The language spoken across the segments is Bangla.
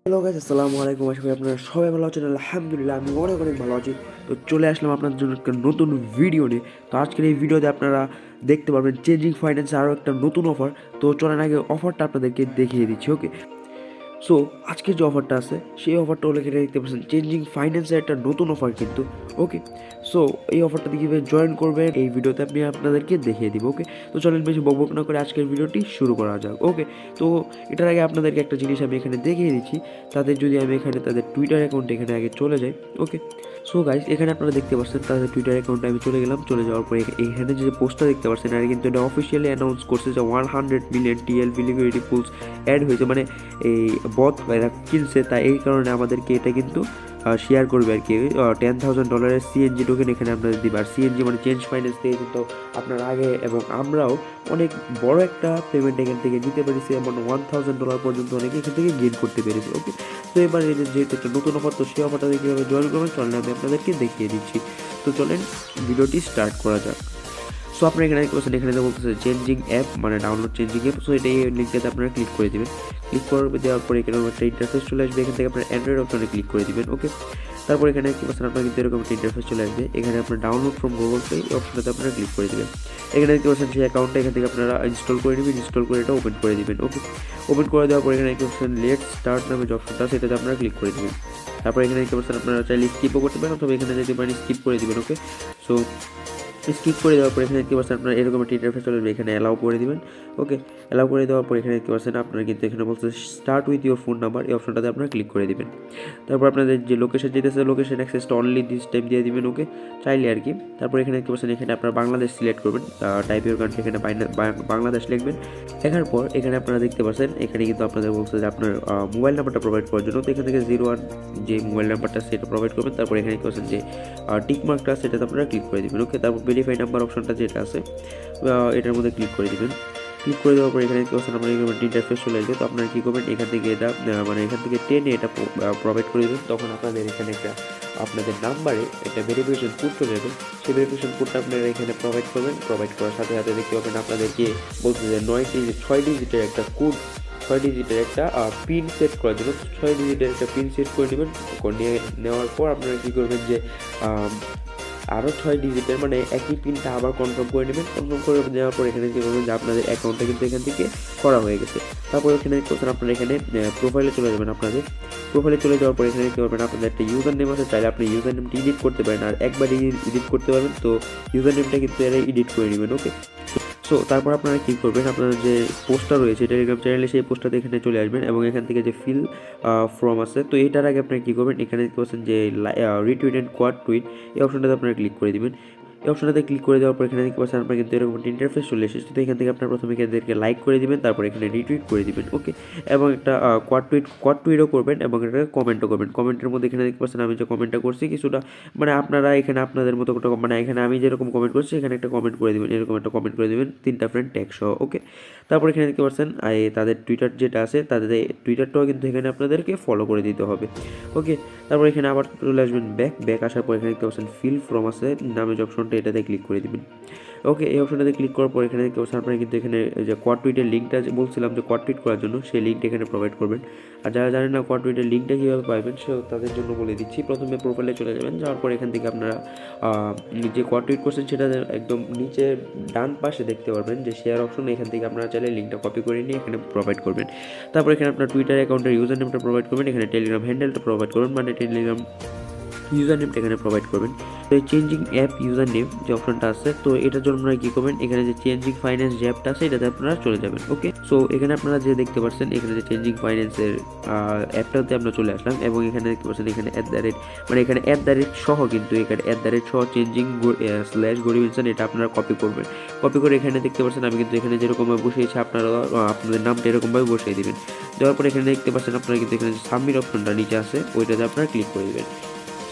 হ্যালো গাইস, আসসালামু আলাইকুম। আশা করি আপনারা সবাই ভালো আছেন। আলহামদুলিল্লাহ আমি অনেক অনেক ভালো আছি। তো চলে আসলাম আপনাদের জন্য একটা নতুন ভিডিও নিয়ে। তো আজকের এই ভিডিওতে আপনারা দেখতে পারবেন চেঞ্জিং ফাইন্যান্সে আরও একটা নতুন অফার। তো চলেন আগে অফারটা আপনাদেরকে দেখিয়ে দিচ্ছি। ওকে, সো আজকের যে অফারটা আছে সেই অফারটা হলে এখানে দেখতে পাচ্ছেন চেঞ্জিং ফাইন্যান্সের একটা নতুন অফার কিন্তু। ওকে, সো এই অফারটাতে কীভাবে জয়েন করবেন এই ভিডিওতে আমি আপনাদেরকে দেখিয়ে দিব। ওকে, তো চলেন বেশি বকবক না করে আজকের ভিডিওটি শুরু করা যাক। ওকে, তো এটার আগে আপনাদেরকে একটা জিনিস আমি এখানে দেখিয়ে দিচ্ছি। তাদের যদি আমি এখানে তাদের টুইটার অ্যাকাউন্টে এখানে আগে চলে যাই। ওকে, সো গাইস এখানে আপনারা দেখতে পাচ্ছেন তাদের টুইটার অ্যাকাউন্টে আমি চলে গেলাম। চলে যাওয়ার পরে এখানে যে পোস্টটা দেখতে পাচ্ছেন আর কিন্তু এটা অফিসিয়ালি অ্যানাউন্স করছে যে 100 মিলিয়ন টিএলভি লিকুইডিটি পুলস অ্যাড হয়েছে, মানে এই বট এরা কিনছে, তাই এই কারণে আমাদেরকে এটা কিন্তু শেয়ার করবে আর কি। $10,000 সিএনজি টোকেন এখানে আপনাদের দিবে। আর সিএনজি মানে চেঞ্জ ফাইন্যান্স থেকে কিন্তু আপনার আগে এবং আমরাও অনেক বড় একটা পেমেন্ট এখান থেকে নিতে পেরেছি এবং $1,000 পর্যন্ত অনেকে এখান থেকে গেইন করতে পেরেছি। ওকে, তো এবার এদের যেহেতু একটা নতুন অফার, তো সেই অফারটা কীভাবে জয়েন করবেন চলেন আমি আপনাদেরকে দেখিয়ে দিচ্ছি। তো চলেন ভিডিওটি স্টার্ট করা যাক। সো আপনারা এখানে দেখতে পাচ্ছেন এখানে বলতেছে চেঞ্জিং অ্যাপ, মানে ডাউনলোড চেঞ্জিং অ্যাপ। সো এটা এই লিঙ্কটাতে আপনারা ক্লিক করে দেবেন। ক্লিক দেওয়ার পরে এখানে একটা ইন্টারফেস চলে আসবে। এখান থেকে আপনার অ্যান্ড্রয়েড অপশনে ক্লিক করে দেবেন। ওকে, তারপর এখানে দেখতে পাচ্ছেন আপনার কিন্তু এরকম একটা ইন্টারফেস চলে আসবে। এখানে আপনার ডাউনলোড ফ্রম গুগল পে এই অপশনটাতে আপনারা ক্লিক করে দেবেন। এখানে দেখতে পাচ্ছেন সেই অ্যাকাউন্টটা এখান থেকে আপনারা ইনস্টল করে নেবেন। ইনস্টল করে এটা ওপেন করে দেবেন। ওকে, ওপেন করে দেওয়ার পরে এখানে দেখতে পাচ্ছেন লেট স্টার্ট নামে যে অপশনটা সেটাতে আপনারা ক্লিক করে দেবেন। তারপর এখানে দেখতে পাচ্ছেন আপনারা চাইলে স্কিপও করতে পারেন অথবা এখানে যেতে পারেন স্কিপ করে দেবেন। ওকে, সো স্কিপ করে দেওয়ার পর এখানে দেখতে পাচ্ছেন আপনার এরকম একটা ইন্টারফেস চলে আসবে। এখানে অ্যালাউ করে দিবেন। ওকে, অ্যালাউ করে দেওয়ার পর এখানে দেখতে পাচ্ছেন আপনার কিন্তু এখানে বলছে start with your phone number, এই অপশনটাতে আপনারা ক্লিক করে দিবেন। তারপর আপনাদের যে লোকেশন যেতেছে লোকেশন অ্যাক্সেসটা অনলি দিস টাইম দিয়ে দিবেন। ওকে, চাইলে আর কি। তারপর এখানে দেখতে পাচ্ছেন এখানে আপনার বাংলাদেশ সিলেক্ট করবেন। টাইপ ইউর কান্ট্রি, এখানে বাংলাদেশ লিখবেন। লেখার পর এখানে আপনারা দেখতে পাচ্ছেন এখানে কিন্তু আপনাদের বলছে যে আপনার মোবাইল নাম্বারটা প্রোভাইড করার জন্য। তো এখান থেকে 01 যে মোবাইল নাম্বারটা সেটা প্রোভাইড করবেন। তারপর এখানে দেখতে পাচ্ছেন যে টিক মার্কটা সেটাতে আপনারা ক্লিক করে দেবেন। ওকে, তারপর ভেরিফাই নাম্বার অপশনটা যেটা আছে এটার মধ্যে ক্লিক করে দেবেন। ক্লিক করে দেওয়ার পর এখানে দেখতে পাচ্ছেন আপনার ইন্টারফেস চলে আসবে। তো আপনারা কী করবেন এখান থেকে এটা মানে এখান থেকে টেনে এটা প্রোভাইড করে দেবেন। তখন আপনাদের এখানে একটা আপনাদের নাম্বারে একটা ভেরিফিকেশন কোড চলে যাবে। সেই ভেরিফিকেশন কোডটা আপনারা এখানে প্রোভাইড করবেন। প্রোভাইড করার সাথে সাথে দেখতে পাবেন আপনাদেরকে বলতে যে 6 ডিজিটের একটা কোড, 6 ডিজিটের একটা পিন সেট করার জন্য 6 ডিজিটের একটা পিন সেট করে নেবেন। নেওয়ার পর আপনারা কী করবেন যে আরও 6 ডিজিটের মানে একই পিনটা আবার কনফার্ম করে নেবেন। কনফার্ম করে নেওয়ার পর এখানে কী করবেন যে আপনাদের অ্যাকাউন্টটা কিন্তু এখান থেকে করা হয়ে গেছে। তারপর এখানে কোথাও আপনারা এখানে প্রোফাইলে চলে যাবেন। আপনাদের প্রোফাইলে চলে যাওয়ার পর এখানে কী করবেন আপনাদের একটা ইউজার নেম আছে, চাইলে আপনি ইউজার নেমটি এডিট করতে পারেন। আর একবার এডিট করতে পারবেন, তো ইউজার নেমটা কিন্তু এরা এডিট করে নেবেন। ওকে, সো তারপর আপনারা কী করবেন আপনার যে পোস্টটা রয়েছে টেলিগ্রাম চ্যানেলে সেই পোস্টটাতে এখানে চলে আসবেন এবং এখান থেকে যে ফিল ফর্ম আছে, তো এটার আগে আপনারা কী করবেন এখানে দেখতে পাচ্ছেন যে রিটুইট অ্যান্ড কোয়াড টুইট এই অপশনটাতে আপনারা ক্লিক করে দেবেন। এই অপশনটাতে ক্লিক করে দেওয়ার পর এখানে দেখতে পাচ্ছেন আপনার কিন্তু এরকম একটা ইন্টারফেস চলে এসেছে। তো এখান থেকে আপনার প্রথমে এদেরকে লাইক করে দিবেন, তারপর এখানে রিটুইট করে দিবেন। ওকে, এবং একটা কোয়াড টুইটও করবেন এবং এটাকে কমেন্টও করবেন। কমেন্টের মধ্যে এখানে দেখতে পাচ্ছেন আমি যে কমেন্টটা করছি কিছুটা মানে আপনারা এখানে আপনাদের মতো একটা মানে এখানে আমি যেরকম কমেন্ট করছি এখানে একটা কমেন্ট করে দেবেন, এরকম একটা কমেন্ট করে দেবেন 3টা ফ্রেন্ড ট্যাগ সহ। ওকে, তারপর এখানে দেখতে পাচ্ছেন তাদের টুইটার যেটা আছে তাদের টুইটারটাও কিন্তু এখানে আপনাদেরকে ফলো করে দিতে হবে। ওকে, তারপর এখানে আবার চলে আসবেন ব্যাক আসার পর এখানে দেখতে পাচ্ছেন ফিল ফ্রম আছে নামে যে অপশনটা এটাতে ক্লিক করে দিবেন। ওকে, এই অপশনটাতে ক্লিক করার পর এখানে দেখতে পাচ্ছেন আপনারা কিন্তু এখানে যে কোয়াড টুইটের লিঙ্কটা বলছিলাম যে কোয়াড টুইট করার জন্য সেই লিঙ্কটা এখানে প্রোভাইড করবেন। আর যারা জানেন না কোয়াড টুইটের লিঙ্কটা কীভাবে পাবেন সে তাদের জন্য বলে দিচ্ছি। প্রথমে প্রোফাইলে চলে যাবেন, যাওয়ার পর এখান থেকে আপনারা যে কোয়াড টুইট করছেন সেটা একদম নিচে ডান পাশে দেখতে পারবেন যে শেয়ার অপশন, এখান থেকে আপনারা চাইলে লিঙ্কটা কপি করে নিয়ে এখানে প্রোভাইড করবেন। তারপর এখানে আপনার টুইটার অ্যাকাউন্টের ইউজার নেমটা প্রোভাইড করবেন, এখানে টেলিগ্রাম হ্যান্ডেলটা প্রোভাইড করবেন, মানে টেলিগ্রাম ইউজার নেমটা এখানে প্রোভাইড করবেন। তো এই চেঞ্জিং অ্যাপ ইউজার নেম যে অপশনটা আছে, তো এটার জন্য আপনারা কী করবেন এখানে যে চেঞ্জিং ফাইন্যান্স যে অ্যাপটা আছে এটাতে আপনারা চলে যাবেন। ওকে, সো এখানে আপনারা যে দেখতে পাচ্ছেন এখানে যে চেঞ্জিং ফাইন্যান্সের অ্যাপটাতে আমরা চলে আসলাম এবং এখানে দেখতে পাচ্ছেন এখানে মানে এখানে সহ কিন্তু এখানে সহ চেঞ্জিং /GoribInsaan এটা আপনারা কপি করবেন। কপি করে এখানে দেখতে পাচ্ছেন আমি কিন্তু এখানে যেরকমভাবে বসিয়েছি আপনারা আপনাদের নামটা এরকমভাবে বসিয়ে দেবেন। দেওয়ার পর এখানে দেখতে পাচ্ছেন আপনারা কিন্তু এখানে যে সাবমিট অপশনটা নিচে আছে ওইটাতে আপনারা ক্লিক করে দেবেন।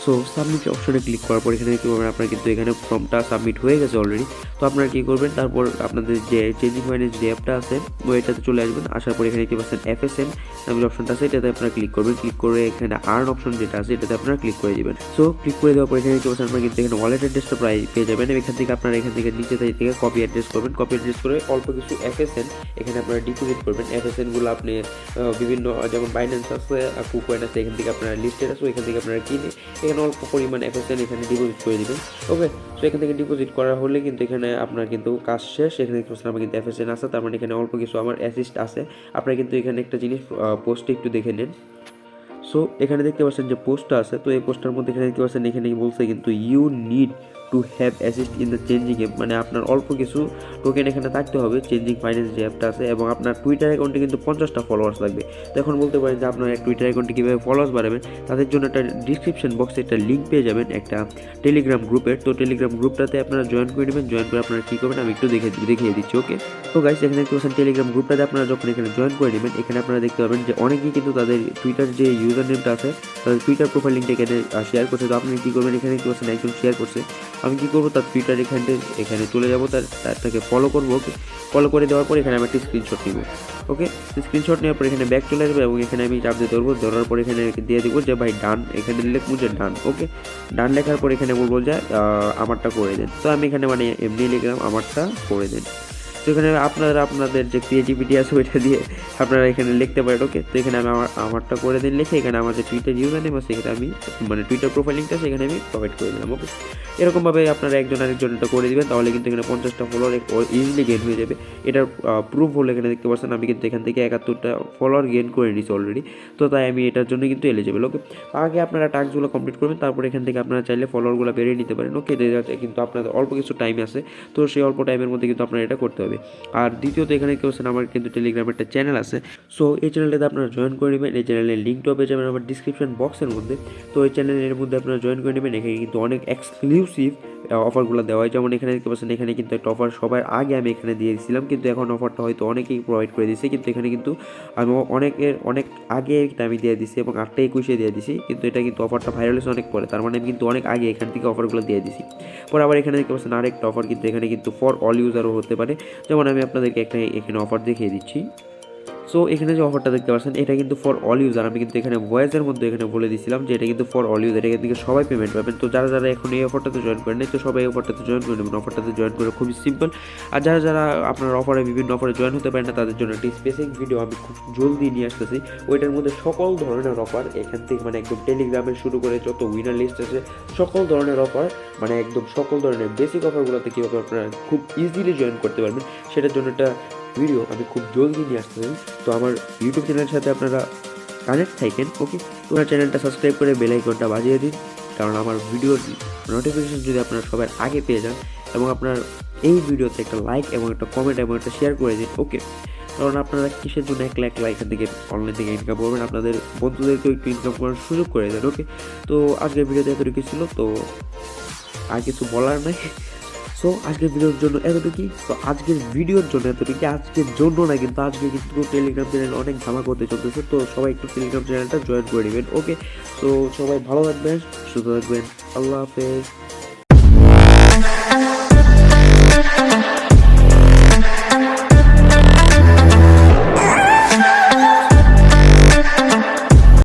সো সো সাবমিট অপশনে ক্লিক করার পর এখানে দেখতে পাবেন আপনার কিন্তু এখানে ফর্মটা সাবমিট হয়ে গেছে অলরেডি। তো আপনারা কী করবেন, তারপর আপনাদের যে চেঞ্জিং ফাইন্যান্স যে অ্যাপটা আছে ওইটাতে চলে আসবেন। আসার পর এখানে দেখতে পাচ্ছেন FSM নামের অপশনটা আছে, এটাতে আপনারা ক্লিক করবেন। ক্লিক করে এখানে আর্ন অপশন যেটা আছে এটাতে আপনারা ক্লিক করে দেবেন। সো ক্লিক করে দেওয়ার পর এখানে দেখতে পাচ্ছেন আপনারা কিন্তু এখানে ওয়ালেট অ্যাড্রেসটা প্রায় পেয়ে যাবেন। এখান থেকে আপনারা এখান থেকে নিচে থেকে কপি অ্যাড্রেস করবেন। কপি অ্যাড্রেস করে অল্প কিছু FSN এখানে আপনারা ডিপোজিট করবেন। FSNগুলো আপনি বিভিন্ন যেমন বাইন্যান্স আছে, কুকয়েন আছে, এখান থেকে আপনারা লিস্টেড আছে, এখান থেকে আপনারা কিনে এখানে অল্প পরিমাণ FSN এখানে ডিপোজিট করে দেবেন। ওকে, সো এখান থেকে ডিপোজিট করা হলে কিন্তু এখানে আপনার কিন্তু কাজ শেষ। এখানে দেখতে পাচ্ছেন আমার কিন্তু FSN আছে, তার মানে এখানে অল্প কিছু আমার অ্যাসিস্ট আছে। আপনারা কিন্তু এখানে একটা জিনিস পোস্টে একটু দেখে নেন। সো এখানে দেখতে পাচ্ছেন যে পোস্টটা আছে, তো এই পোস্টার মধ্যে এখানে দেখতে পাচ্ছেন এখানে বলছে কিন্তু you need to have assist in the changing app, মানে আপনার অল্প কিছু টোকেন এখানে থাকতে হবে চেঞ্জিং ফাইন্যান্স যে অ্যাপটা আছে, এবং আপনার টুইটার অ্যাকাউন্টে কিন্তু 50টা ফলোয়ার্স লাগবে। তো এখন বলতে পারেন যে আপনার টুইটার অ্যাকাউন্টে কীভাবে ফলোয়ার্স বাড়াবেন, তাদের জন্য একটা ডিসক্রিপশন বক্সে একটা লিঙ্ক পেয়ে যাবেন একটা টেলিগ্রাম গ্রুপের। তো টেলিগ্রাম গ্রুপটাতে আপনারা জয়েন করে নেবেন। জয়েন করে আপনারা কী করবেন আমি একটু দেখিয়ে দিচ্ছি। ওকে, তো গাইস এখানে দেখতে পাচ্ছেন টেলিগ্রাম গ্রুপটাতে আপনারা যখন এখানে জয়েন করে নেবেন, এখানে আপনারা দেখতে পাবেন যে অনেকেই কিন্তু তাদের টুইটার যে ইউজার নেমটা আছে তাদের টুইটার প্রোফাইল লিঙ্কটা এখানে শেয়ার করছে। তো আপনি কী করবেন, এখানে দেখতে পাচ্ছেন একজন শেয়ার করছে, আমি কী করবো তার টুইটার এখানে চলে যাবো, তারটাকে ফলো করবো। ওকে, ফলো করে দেওয়ার পর এখানে আমি একটা স্ক্রিনশট নিব। ওকে, স্ক্রিনশট নেওয়ার পর এখানে ব্যাক চলে আসবে এবং এখানে আমি চাপ দিয়ে ধরবো। ধরার পর এখানে দিয়ে দেবো যে ভাই ডান, এখানে লিখবো যে ডান। ওকে, ডান লেখার পর এখানে বলবো যে আমারটা করে দেন। তো আমি এখানে মানে এমনি লিখলাম আমারটা করে দেন। তো এখানে আপনাদের যে ক্রিয়েটিভিটি আছে ওইটা দিয়ে আপনারা এখানে লিখতে পারেন। ওকে, তো এখানে আমি আমারটা করে দিন লিখে এখানে আমার যে টুইটার ইউজার নেম আছে এখানে আমি মানে টুইটার প্রোফাইল লিঙ্কটা আছে এখানে আমি প্রোভাইড করে দিলাম। ওকে, এরকমভাবে আপনারা একজন আরেকজন এটা করে দেবেন, তাহলে কিন্তু এখানে 50টা ফলোয়ার ইজিলি গেইন হয়ে যাবে। এটার প্রুফ হলো এখানে দেখতে পাচ্ছেন আমি কিন্তু এখান থেকে 71টা ফলোয়ার গেইন করে নিয়েছি অলরেডি। তো তাই আমি এটার জন্য কিন্তু এলিজিবল। ওকে, আগে আপনারা টাস্কগুলো কমপ্লিট করবেন, তারপর এখান থেকে আপনারা চাইলে ফলোয়ারগুলো বেরিয়ে নিতে পারেন। ওকে, কিন্তু আপনাদের অল্প কিছু টাইম আছে, তো সেই অল্প টাইমের মধ্যে কিন্তু আপনারা এটা করতে হবে। আর দ্বিতীয়ত এখানে কেউ আমার কিন্তু টেলিগ্রামের একটা চ্যানেল আছে। সো এই চ্যানেলটাতে আপনারা জয়েন করে নেবেন। এই চ্যানেলের লিঙ্কটাও পেয়ে যাবেন আমার ডিসক্রিপশন বক্সের মধ্যে। তো এই চ্যানেলের মধ্যে আপনারা জয়েন করে নেবেন। এখানে কিন্তু অনেক এক্সক্লুসিভ অফারগুলো দেওয়া হয়, যেমন এখানে দেখতে পাচ্ছেন এখানে কিন্তু একটা অফার সবার আগে আমি এখানে দিয়ে দিয়েছিলাম, কিন্তু এখন অফারটা হয়তো অনেকেই প্রোভাইড করে দিয়েছে, কিন্তু এখানে কিন্তু আমি অনেক আগে এটা আমি দিয়ে দিয়েছি এবং 8:21 দিয়ে দিয়েছি, কিন্তু এটা কিন্তু অফারটা ভাইরাল হয়েছে অনেক পরে, তার মানে আমি কিন্তু অনেক আগে এখান থেকে অফারগুলো দিয়ে দিয়েছি। পরে আবার এখানে দেখতে পাচ্ছেন আরেকটা অফার কিন্তু এখানে কিন্তু ফর অল ইউজারও হতে পারে, যেমন আমি আপনাদেরকে একটা এখানে অফার দেখিয়ে দিচ্ছি। সো এখানে যে অফারটা দেখতে পাচ্ছেন এটা কিন্তু ফর অল ইউজার, আমি কিন্তু এখানে ভয়েসের মধ্যে এখানে বলে দিয়েছিলাম যে এটা কিন্তু ফর অল ইউজার, এখান থেকে সবাই পেমেন্ট পাবেন। তো যারা এখন এই অফারটাতে জয়েন করেন তো সবাই এই অফারটাতে জয়েন করে নেবেন। অফারটাতে জয়েন করে খুবই সিম্পল। আর যারা আপনার অফারে বিভিন্ন অফারে জয়েন হতে পারেন না তাদের জন্য একটি স্পেসিফিক ভিডিও আমি খুব জলদি নিয়ে আসতেছি। ওইটার মধ্যে সকল ধরনের অফার এখান থেকে মানে একদম টেলিগ্রামের শুরু করে যত উইনার লিস্ট আছে সকল ধরনের অফার, মানে একদম সকল ধরনের বেসিক অফারগুলোতে কীভাবে আপনারা খুব ইজিলি জয়েন করতে পারবেন সেটার জন্য একটা ভিডিও আমি খুব জলদি নিয়ে আসতে চাই। তো আমার ইউটিউব চ্যানেলের সাথে আপনারা কানেক্ট থাকেন। ওকে, তো আমার চ্যানেলটা সাবস্ক্রাইব করে বেল আইকনটা বাজিয়ে দিন, কারণ আমার ভিডিওর নোটিফিকেশন যদি আপনারা সবার আগে পেয়ে যান, এবং আপনার এই ভিডিওতে একটা লাইক এবং একটা কমেন্ট এবং একটা শেয়ার করে দিন। ওকে, কারণ আপনারা কিসের জন্য এক লাখ এখান থেকে অনলাইন থেকে ইনকাম করবেন, আপনাদের বন্ধুদেরকেও একটু ইনকাম করার সুযোগ করে দেন। ওকে, তো আজকের ভিডিওতে এতটুকু ছিল, তো আর কিছু বলার নাই। সো আজকের ভিডিওর জন্য এতটুকুই। তো আজকের ভিডিওর জন্য এতটুকু, আজকের জন্য না কিন্তু আজকে কিন্তু টেলিগ্রাম চ্যানেল অনেক ধামা করতে চলতেছে, তো সবাই একটু টেলিগ্রাম চ্যানেলটা জয়েন করে নেবেন। ওকে, তো সবাই ভালো থাকবেন, সুস্থ থাকবেন, আল্লাহ হাফেজ।